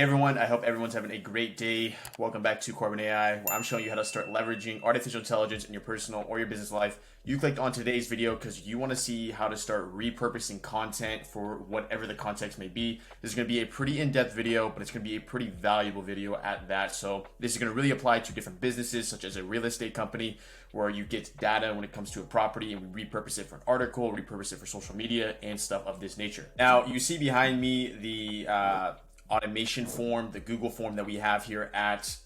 everyone, I hope everyone's having a great day. Welcome back to Corbin AI, where I'm showing you how to start leveraging artificial intelligence in your personal or your business life. You clicked on today's video because you want to see how to start repurposing content for whatever the context may be. This is going to be a pretty in-depth video, but it's going to be a pretty valuable video at that. So this is going to really apply to different businesses, such as a real estate company, where you get data when it comes to a property and we repurpose it for an article, repurpose it for social media and stuff of this nature. Now, you see behind me the automation form, the Google form that we have here at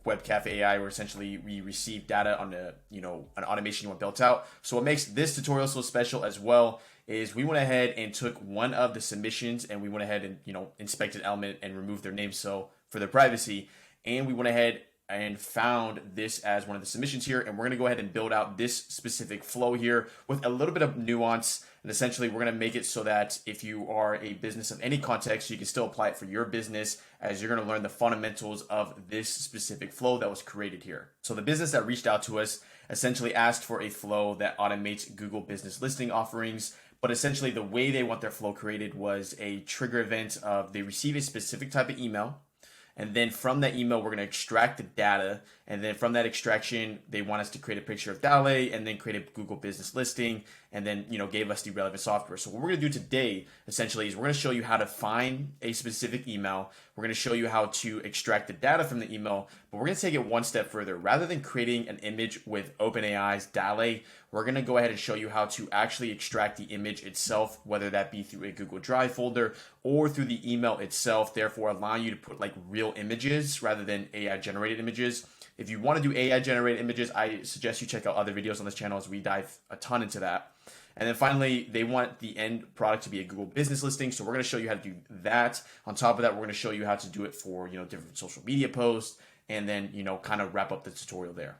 WebCafe AI, where essentially we receive data on an automation you want built out. So what makes this tutorial so special as well is we went ahead and took one of the submissions and we went ahead and inspected element and removed their name so for their privacy, and we went ahead and found this as one of the submissions here, and we're going to go ahead and build out this specific flow here with a little bit of nuance. And essentially we're going to make it so that if you are a business of any context, you can still apply it for your business, as you're going to learn the fundamentals of this specific flow that was created here. So the business that reached out to us essentially asked for a flow that automates Google business listing offerings. But essentially the way they want their flow created was a trigger event of they receive a specific type of email. And then from that email, we're going to extract the data. And then from that extraction, they want us to create a picture of Dale and then create a Google business listing, and then, gave us the relevant software. So what we're going to do today, essentially, is we're going to show you how to find a specific email. We're going to show you how to extract the data from the email, but we're going to take it one step further. Rather than creating an image with OpenAI's Dale, we're going to go ahead and show you how to actually extract the image itself, whether that be through a Google Drive folder or through the email itself, therefore allowing you to put like real images rather than AI generated images. If you want to do AI generated images, I suggest you check out other videos on this channel as we dive a ton into that. And then finally, they want the end product to be a Google business listing. So we're going to show you how to do that. On top of that, we're going to show you how to do it for, different social media posts, and then, kind of wrap up the tutorial there.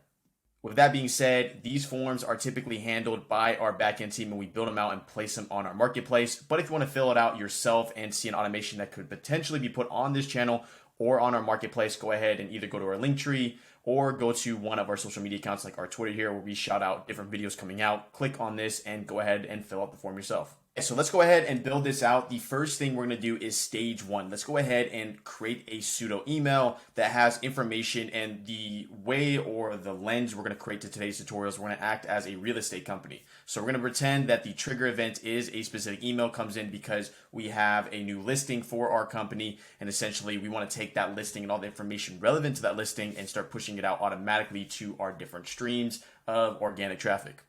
With that being said, these forms are typically handled by our backend team, and we build them out and place them on our marketplace. But if you want to fill it out yourself and see an automation that could potentially be put on this channel or on our marketplace, go ahead and either go to our link tree or go to one of our social media accounts like our Twitter here, where we shout out different videos coming out. Click on this and go ahead and fill out the form yourself. So let's go ahead and build this out. The first thing we're going to do is stage one. Let's go ahead and create a pseudo email that has information, and the way or the lens we're going to create to today's tutorial is we're going to act as a real estate company. So we're going to pretend that the trigger event is a specific email comes in because we have a new listing for our company, and essentially we want to take that listing and all the information relevant to that listing and start pushing it out automatically to our different streams of organic traffic.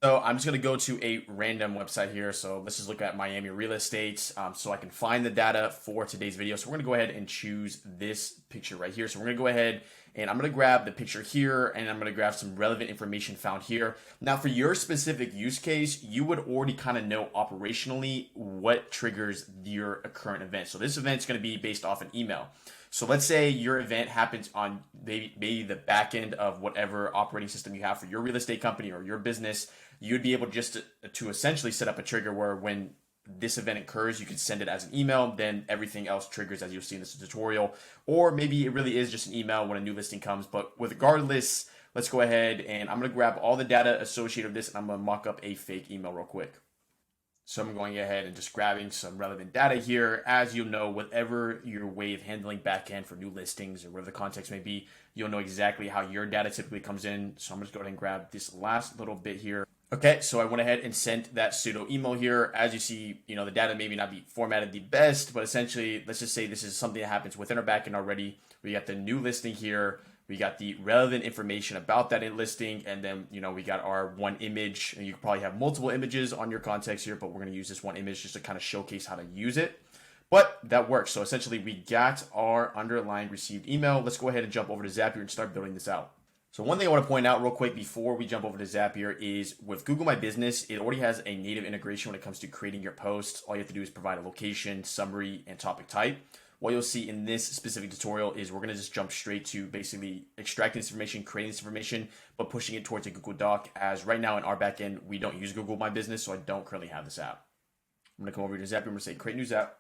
So I'm just going to go to a random website here. So let's just look at Miami real estate so I can find the data for today's video. So we're going to go ahead and choose this picture right here. So we're going to go ahead and I'm going to grab the picture here, and I'm going to grab some relevant information found here. Now for your specific use case, you would already kind of know operationally what triggers your current event. So this event is going to be based off an email. So let's say your event happens on maybe the back end of whatever operating system you have for your real estate company or your business. You'd be able just to essentially set up a trigger where when this event occurs, you can send it as an email, then everything else triggers as you'll see in this tutorial. Or maybe it really is just an email when a new listing comes. But regardless, let's go ahead and I'm going to grab all the data associated with this, and I'm going to mock up a fake email real quick. So I'm going ahead and just grabbing some relevant data here. As you know, whatever your way of handling backend for new listings or whatever the context may be, you'll know exactly how your data typically comes in. So I'm just going to go ahead and grab this last little bit here. Okay, so I went ahead and sent that pseudo email here. As you see, the data maybe not be formatted the best, but essentially, let's just say this is something that happens within our backend already. We got the new listing here. We got the relevant information about that listing, and then, we got our one image, and you could probably have multiple images on your context here, but we're going to use this one image just to kind of showcase how to use it. But that works. So essentially, we got our underlying received email. Let's go ahead and jump over to Zapier and start building this out. So one thing I want to point out real quick before we jump over to Zapier is with Google My Business, it already has a native integration when it comes to creating your posts. All you have to do is provide a location, summary, and topic type. What you'll see in this specific tutorial is we're going to just jump straight to basically extracting this information, creating this information, but pushing it towards a Google Doc, as right now in our backend, we don't use Google My Business, so I don't currently have this app. I'm going to come over to Zapier. I'm going to say create new Zap.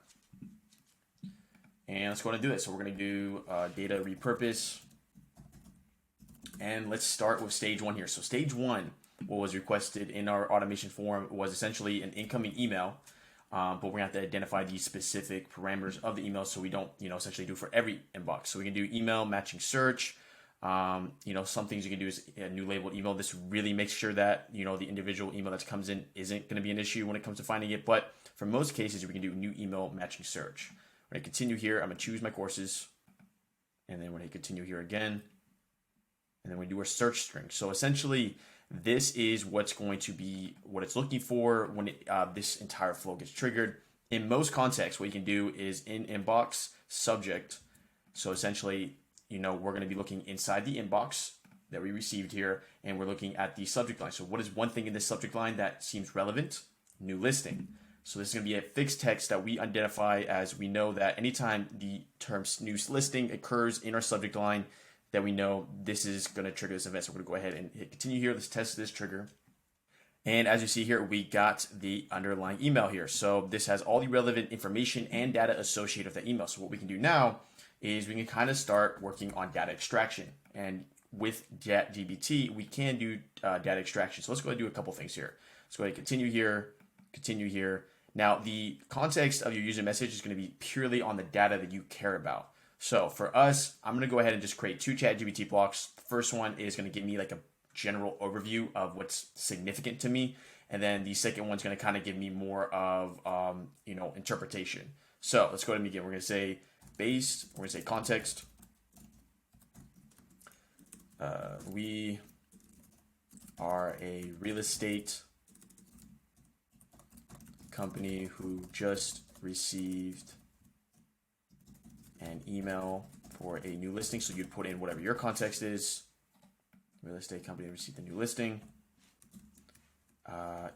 And let's go ahead and do this. So we're going to do data repurpose. And let's start with stage one here. So stage one, what was requested in our automation form was essentially an incoming email but we're gonna have to identify these specific parameters of the email so we don't, essentially do for every inbox. So we can do email matching search. Some things you can do is a new labeled email. This really makes sure that, the individual email that comes in isn't going to be an issue when it comes to finding it. But for most cases, we can do new email matching search. We're going to continue here. I'm going to choose my courses. And then we're going to continue here again. And then we do our search string. So essentially, this is what's going to be what it's looking for when this entire flow gets triggered. In most contexts, what you can do is in inbox subject. So essentially, we're going to be looking inside the inbox that we received here, and we're looking at the subject line. So what is one thing in this subject line that seems relevant? New listing. So this is going to be a fixed text that we identify, as we know that anytime the term new listing occurs in our subject line, that we know this is going to trigger this event. So we're going to go ahead and hit continue here. Let's test this trigger. And as you see here, we got the underlying email here. So this has all the relevant information and data associated with that email. So what we can do now is we can kind of start working on data extraction. And with ChatGPT, we can do data extraction. So let's go ahead and do a couple things here. Let's go ahead and continue here. Now, the context of your user message is going to be purely on the data that you care about. So for us, I'm going to go ahead and just create 2 ChatGPT blocks. The first one is going to give me like a general overview of what's significant to me. And then the second one's going to kind of give me more of, interpretation. So let's go ahead and begin. We're going to say based, we're going to say context. We are a real estate company who just received an email for a new listing. So you'd put in whatever your context is. Real estate company received a new listing.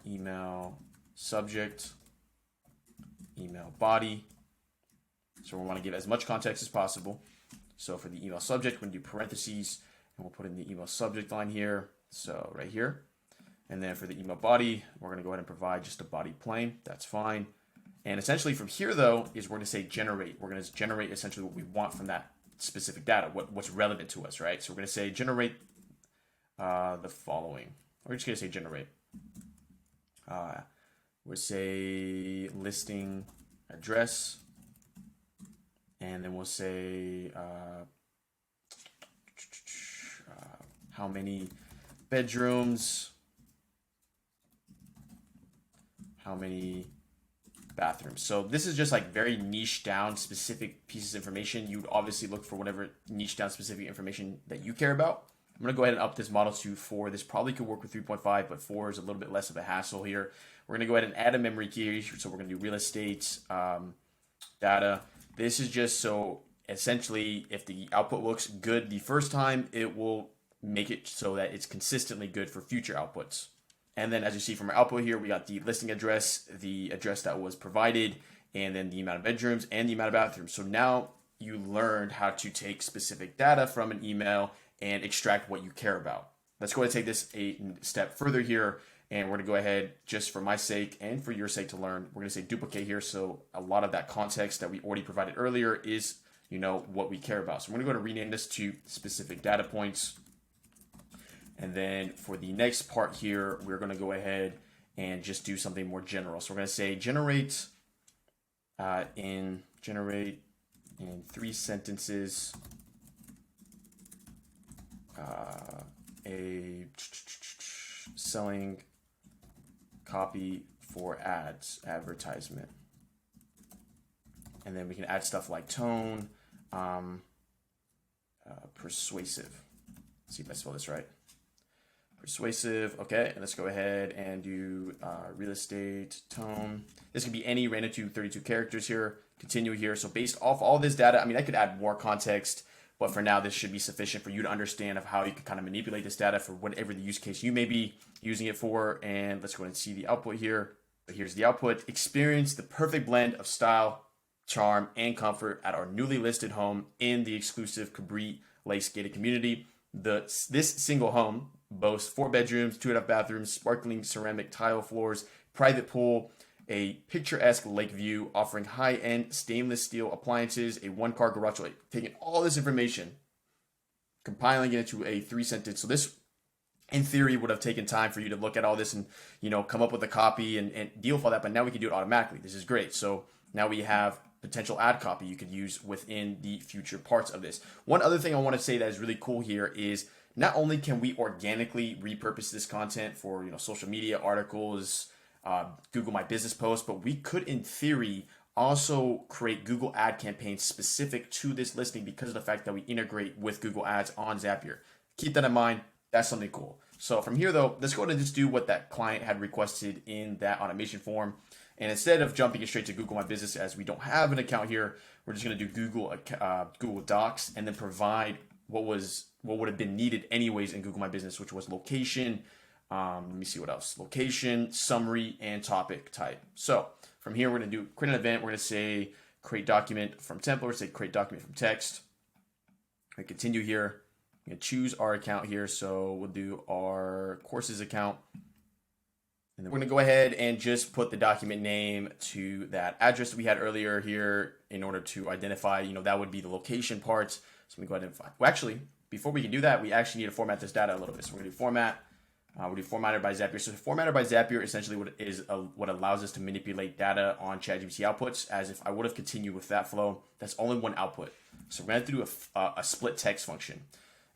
Email subject, email body. So we want to give as much context as possible. So for the email subject, we're going to do parentheses, and we'll put in the email subject line here. So right here. And then for the email body, we're going to go ahead and provide just a body plain. That's fine. And essentially from here, though, is we're going to say generate. We're going to generate essentially what we want from that specific data, what's relevant to us, right? So we're going to say generate the following. We're just going to say generate. We'll say listing address. And then we'll say how many bedrooms, how many bathrooms. So this is just like very niche down specific pieces of information. You'd obviously look for whatever niche down specific information that you care about. I'm going to go ahead and up this model to 4. This probably could work with 3.5, but 4 is a little bit less of a hassle here. We're going to go ahead and add a memory key. So we're going to do real estate data. This is just so essentially if the output looks good the first time, it will make it so that it's consistently good for future outputs. And then as you see from our output here, we got the listing address, the address that was provided, and then the amount of bedrooms and the amount of bathrooms. So now you learned how to take specific data from an email and extract what you care about. Let's go ahead and take this a step further here. And we're going to go ahead, just for my sake and for your sake to learn, we're going to say duplicate here. So a lot of that context that we already provided earlier is, what we care about. So we're going to go to rename this to specific data points. And then for the next part here, we're going to go ahead and just do something more general. So we're going to say generate in 3 sentences a selling copy for advertisement. And then we can add stuff like tone, persuasive. Let's see if I spell this right. Persuasive. Okay, and let's go ahead and do real estate tone. This can be any random 32 characters here. Continue here. So based off all this data, I could add more context, but for now, this should be sufficient for you to understand of how you can kind of manipulate this data for whatever the use case you may be using it for. And let's go ahead and see the output here. Here's the output. Experience the perfect blend of style, charm, and comfort at our newly listed home in the exclusive Cabri Lakes gated community. This single home boasts 4 bedrooms, 2.5 bathrooms, sparkling ceramic tile floors, private pool, a picturesque lake view, offering high-end stainless steel appliances, a 1-car garage. Taking all this information, compiling it into a 3-sentence. So this in theory would have taken time for you to look at all this and come up with a copy and deal with all that, but now we can do it automatically. This is great. So now we have potential ad copy you could use within the future parts of this. One other thing I want to say that is really cool here is not only can we organically repurpose this content for social media articles, Google My Business posts, but we could in theory also create Google ad campaigns specific to this listing because of the fact that we integrate with Google Ads on Zapier. Keep that in mind. That's something cool. So from here though, let's go ahead and just do what that client had requested in that automation form. And instead of jumping straight to Google My Business, as we don't have an account here, we're just going to do Google Docs and then provide what would have been needed anyways in Google My Business, which was location. Let me see what else. Location, summary, and topic type. So from here, we're going to do create an event. We're going to say create document from template. We're going to say create document from text. We continue here. We're going to choose our account here. So we'll do our courses account. And then we're going to go ahead and just put the document name to that address that we had earlier here in order to identify, that would be the location part. So we go ahead and find. Well, actually, before we can do that, we actually need to format this data a little bit. So we're going to do format. We'll do formatted by Zapier. So formatted by Zapier essentially what allows us to manipulate data on ChatGPT outputs. As if I would have continued with that flow, that's only one output. So we're going to have to do a split text function.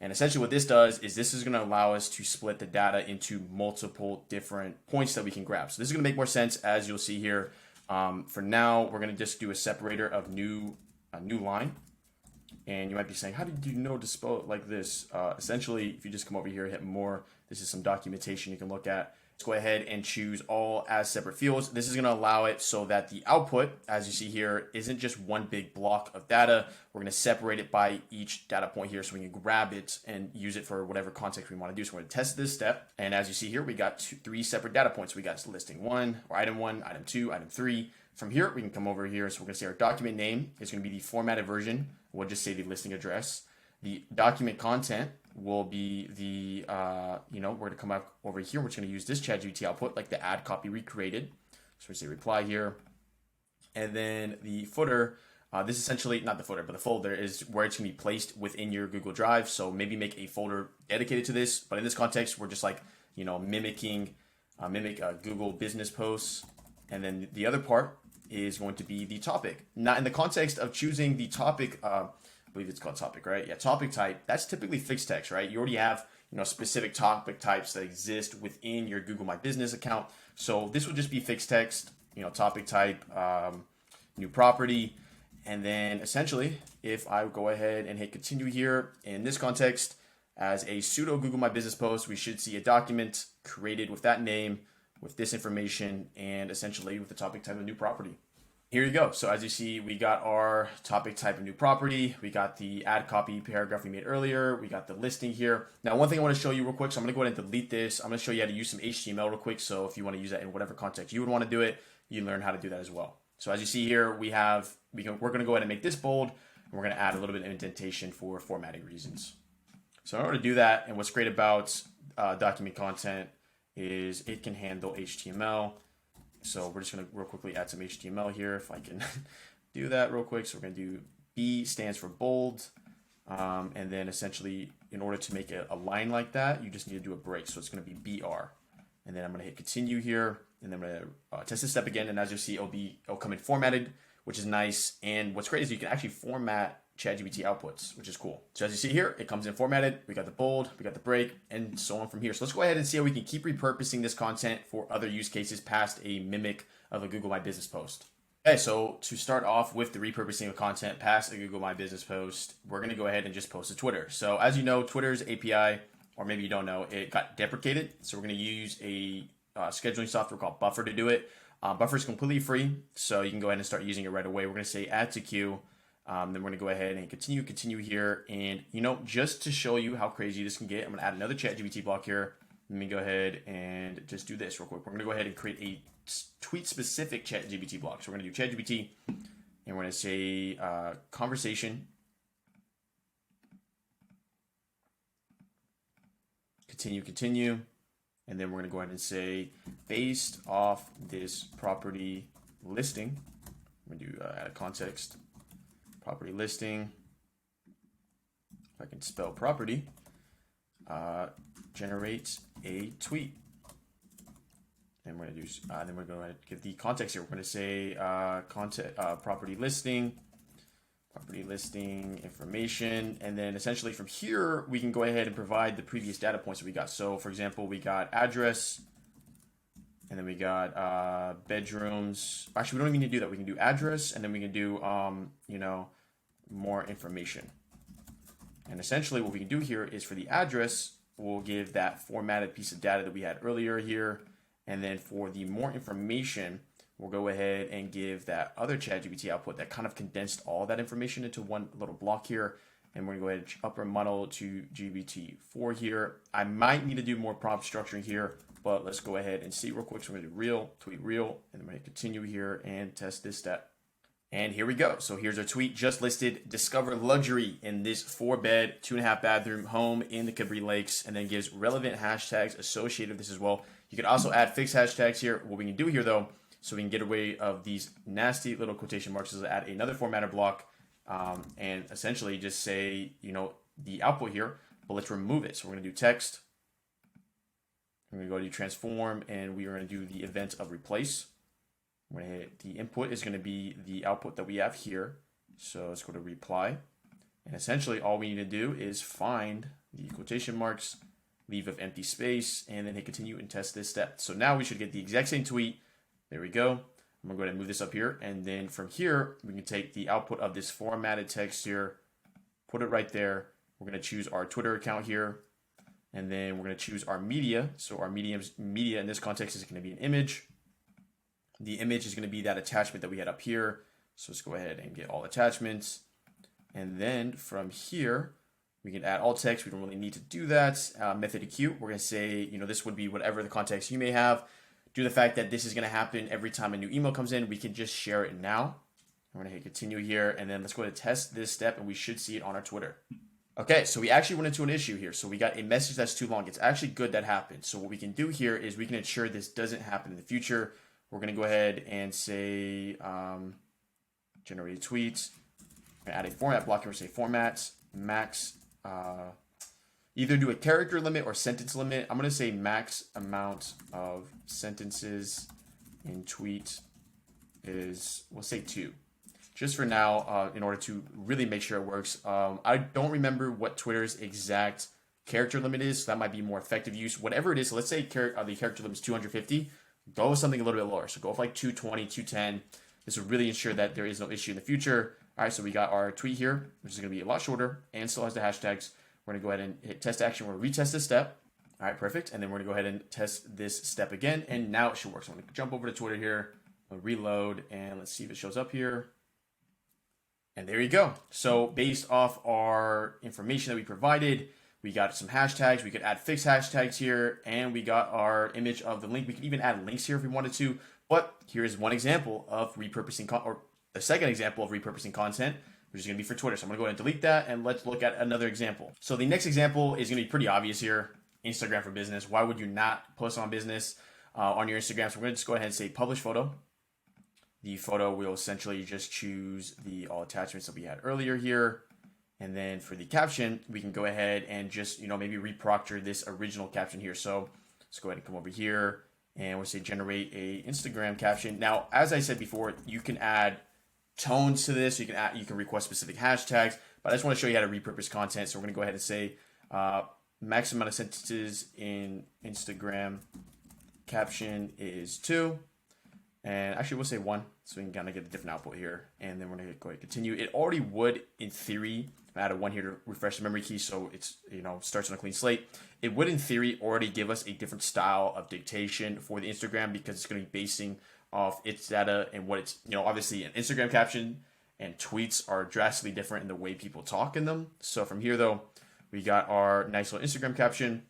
And essentially what this does is this is going to allow us to split the data into multiple different points that we can grab. So this is going to make more sense as you'll see here. For now, we're going to just do a separator of a new line. And you might be saying, how did you know to spell it like this? Essentially, if you just come over here, hit more, this is some documentation you can look at. Let's go ahead and choose all as separate fields. This is going to allow it so that the output, as you see here, isn't just one big block of data. We're going to separate it by each data point here so we can grab it and use it for whatever context we want to do. So we're going to test this step. And as you see here, we got three separate data points. We got listing 1, or item 1, item 2, item 3. From here, we can come over here. So we're going to say our document name is going to be the formatted version. We'll just say the listing address. The document content will be the, we're going to come up over here. We're just going to use this ChatGPT output, like the ad copy we created. So we say reply here. And then the footer, this is essentially, not the footer, but the folder is where it's going to be placed within your Google Drive. So maybe make a folder dedicated to this. But in this context, we're just like, mimic Google business posts. And then the other part is going to be the topic. Now, in the context of choosing the topic, I believe it's called topic, right? Yeah, topic type. That's typically fixed text, right? You already have, specific topic types that exist within your Google My Business account. So this would just be fixed text, topic type, new property. And then essentially, if I go ahead and hit continue here, in this context, as a pseudo Google My Business post, we should see a document created with that name, with this information, and essentially with the topic type of new property. Here you go. So as you see, we got our topic type of new property. We got the ad copy paragraph we made earlier. We got the listing here. Now, one thing I want to show you real quick. So I'm going to go ahead and delete this. I'm going to show you how to use some HTML real quick. So if you want to use that in whatever context you would want to do it, you learn how to do that as well. So as you see here, we're going to go ahead and make this bold. And we're going to add a little bit of indentation for formatting reasons. So in order to do that, and what's great about document content is it can handle HTML. So we're just going to real quickly add some HTML here if I can do that real quick. So we're going to do B stands for bold. And then essentially, in order to make a line like that, you just need to do a break. So it's going to be BR. And then I'm going to hit continue here. And then I'm going to test this step again. And as you see, it'll come in formatted, which is nice. And what's great is you can actually format ChatGPT outputs, which is cool. So as you see here, it comes in formatted. We got the bold, we got the break, and so on from here. So let's go ahead and see how we can keep repurposing this content for other use cases past a mimic of a Google My Business post. Okay, so to start off with the repurposing of content past a Google My Business post, we're going to go ahead and just post to Twitter. So as you know, Twitter's API, or maybe you don't know, it got deprecated. So we're going to use a scheduling software called Buffer to do it. Buffer is completely free, so you can go ahead and start using it right away. We're going to say add to queue. Then we're going to go ahead and continue here. And, just to show you how crazy this can get, I'm going to add another ChatGPT block here. Let me go ahead and just do this real quick. We're going to go ahead and create a tweet-specific ChatGPT block. So we're going to do ChatGPT, and we're going to say conversation. Continue. And then we're going to go ahead and say, based off this property listing, I'm going to do add a context. Property listing, if I can spell property, generate a tweet. And we're gonna do, then we're gonna give the context here. We're gonna say property listing information, and then essentially from here we can go ahead and provide the previous data points that we got. So for example, we got address, and then we got bedrooms. Actually, we don't even need to do that. We can do address, and then we can do more information. And essentially what we can do here is for the address, we'll give that formatted piece of data that we had earlier here. And then for the more information, we'll go ahead and give that other ChatGPT output that kind of condensed all that information into one little block here. And we're gonna go ahead and upper model to GPT-4 here. I might need to do more prompt structuring here, but let's go ahead and see real quick. So we're gonna do real, tweet real, and then we're gonna continue here and test this step. And here we go. So here's our tweet just listed. Discover luxury in this 4-bed, 2.5 bathroom home in the Cabri Lakes, and then gives relevant hashtags associated with this as well. You can also add fixed hashtags here. What we can do here though, so we can get away of these nasty little quotation marks, is add another formatter block and essentially just say, the output here, but let's remove it. So we're gonna do text. We're gonna go to transform, and we are gonna do the event of replace. We're gonna hit the input is gonna be the output that we have here. So let's go to reply. And essentially all we need to do is find the quotation marks, leave of empty space, and then hit continue and test this step. So now we should get the exact same tweet. There we go. I'm gonna go ahead and move this up here. And then from here, we can take the output of this formatted text here, put it right there. We're gonna choose our Twitter account here. And then we're gonna choose our media. So our media in this context is gonna be an image. The image is going to be that attachment that we had up here. So let's go ahead and get all attachments. And then from here, we can add alt text. We don't really need to do that. Method to queue. We're going to say, this would be whatever the context you may have. Due to the fact that this is going to happen every time a new email comes in, we can just share it now. I'm going to hit continue here. And then let's go ahead and test this step, and we should see it on our Twitter. Okay, so we actually run into an issue here. So we got a message that's too long. It's actually good that happened. So what we can do here is we can ensure this doesn't happen in the future. We're going to go ahead and say generate tweets. We're going to add a format block here. We're going to say formats, max, either do a character limit or sentence limit. I'm going to say max amount of sentences in tweet is, we'll say 2. Just for now, in order to really make sure it works. I don't remember what Twitter's exact character limit is, so that might be more effective use. Whatever it is, so let's say the character limit is 250. Go with something a little bit lower. So go with like 220, 210. This will really ensure that there is no issue in the future. All right, so we got our tweet here, which is going to be a lot shorter and still has the hashtags. We're going to go ahead and hit test action. We're going to retest this step. All right, perfect. And then we're going to go ahead and test this step again. And now it should work. So I'm going to jump over to Twitter here, I'll reload, and let's see if it shows up here. And there you go. So based off our information that we provided, we got some hashtags. We could add fixed hashtags here, and we got our image of the link. We could even add links here if we wanted to. But here's one example of repurposing, or the second example of repurposing content, which is going to be for Twitter. So I'm going to go ahead and delete that, and let's look at another example. So the next example is going to be pretty obvious here. Instagram for business. Why would you not post on business on your Instagram? So we're going to just go ahead and say publish photo. The photo will essentially just choose the all attachments that we had earlier here. And then for the caption, we can go ahead and just, maybe reproctor this original caption here. So let's go ahead and come over here and we'll say generate a Instagram caption. Now, as I said before, you can add tones to this. You can request specific hashtags, but I just want to show you how to repurpose content. So we're going to go ahead and say max amount of sentences in Instagram caption is 2. And actually, we'll say 1, so we can kind of get a different output here. And then we're going to go ahead and continue. It already would, in theory, I added 1 here to refresh the memory key, so it's, starts on a clean slate. It would, in theory, already give us a different style of dictation for the Instagram because it's going to be basing off its data and what it's, obviously an Instagram caption and tweets are drastically different in the way people talk in them. So from here, though, we got our nice little Instagram caption.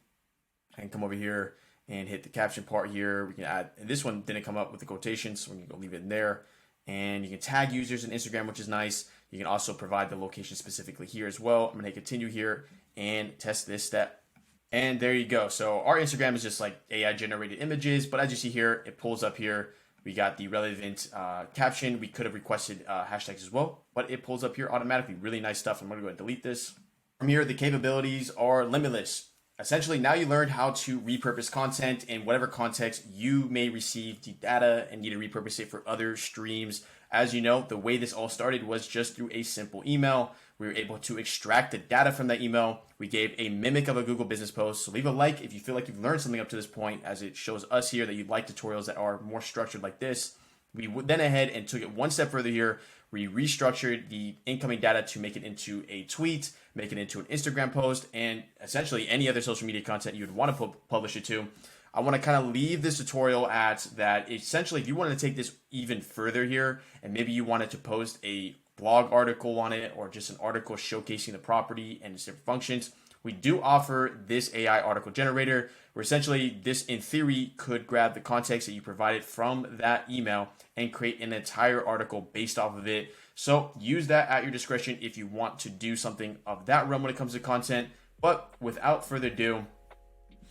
I can come over here and hit the caption part here. We can add, and this one didn't come up with the quotations, so we can go leave it in there. And you can tag users in Instagram, which is nice. You can also provide the location specifically here as well. I'm gonna hit continue here and test this step. And there you go. So our Instagram is just like AI generated images, but as you see here, it pulls up here. We got the relevant caption. We could have requested hashtags as well, but it pulls up here automatically. Really nice stuff. I'm gonna go ahead and delete this. From here, the capabilities are limitless. essentially now you learned how to repurpose content in whatever context you may receive the data and need to repurpose it for other streams. As you know, the way this all started was just through a simple email. We were able to extract the data from that email. We gave a mimic of a Google business post. So leave a like if you feel like you've learned something up to this point, as it shows us here that you like tutorials that are more structured like this. We went ahead and took it one step further here. We restructured the incoming data to make it into a tweet, make it into an Instagram post, and essentially any other social media content you would want to publish it to. I want to kind of leave this tutorial at that. Essentially, if you wanted to take this even further here, and maybe you wanted to post a blog article on it or just an article showcasing the property and its different functions, we do offer this AI article generator, where essentially this, in theory, could grab the context that you provided from that email and create an entire article based off of it. So use that at your discretion if you want to do something of that realm when it comes to content. But without further ado,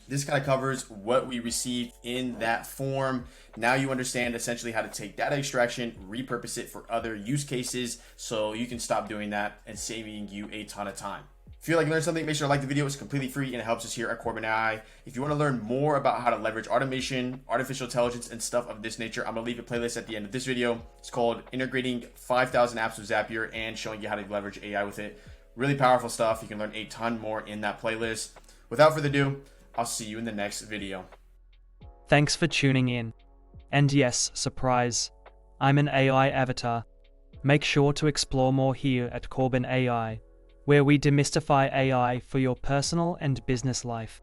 this kind of covers what we received in that form. Now you understand essentially how to take data extraction, repurpose it for other use cases, so you can stop doing that and saving you a ton of time. If you like to learn something, make sure to like the video. It's completely free and it helps us here at Corbin AI. If you want to learn more about how to leverage automation, artificial intelligence, and stuff of this nature, I'm going to leave a playlist at the end of this video. It's called Integrating 5,000 Apps with Zapier and showing you how to leverage AI with it. Really powerful stuff. You can learn a ton more in that playlist. Without further ado, I'll see you in the next video. Thanks for tuning in. And yes, surprise, I'm an AI avatar. Make sure to explore more here at Corbin AI, where we demystify AI for your personal and business life.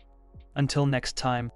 Until next time.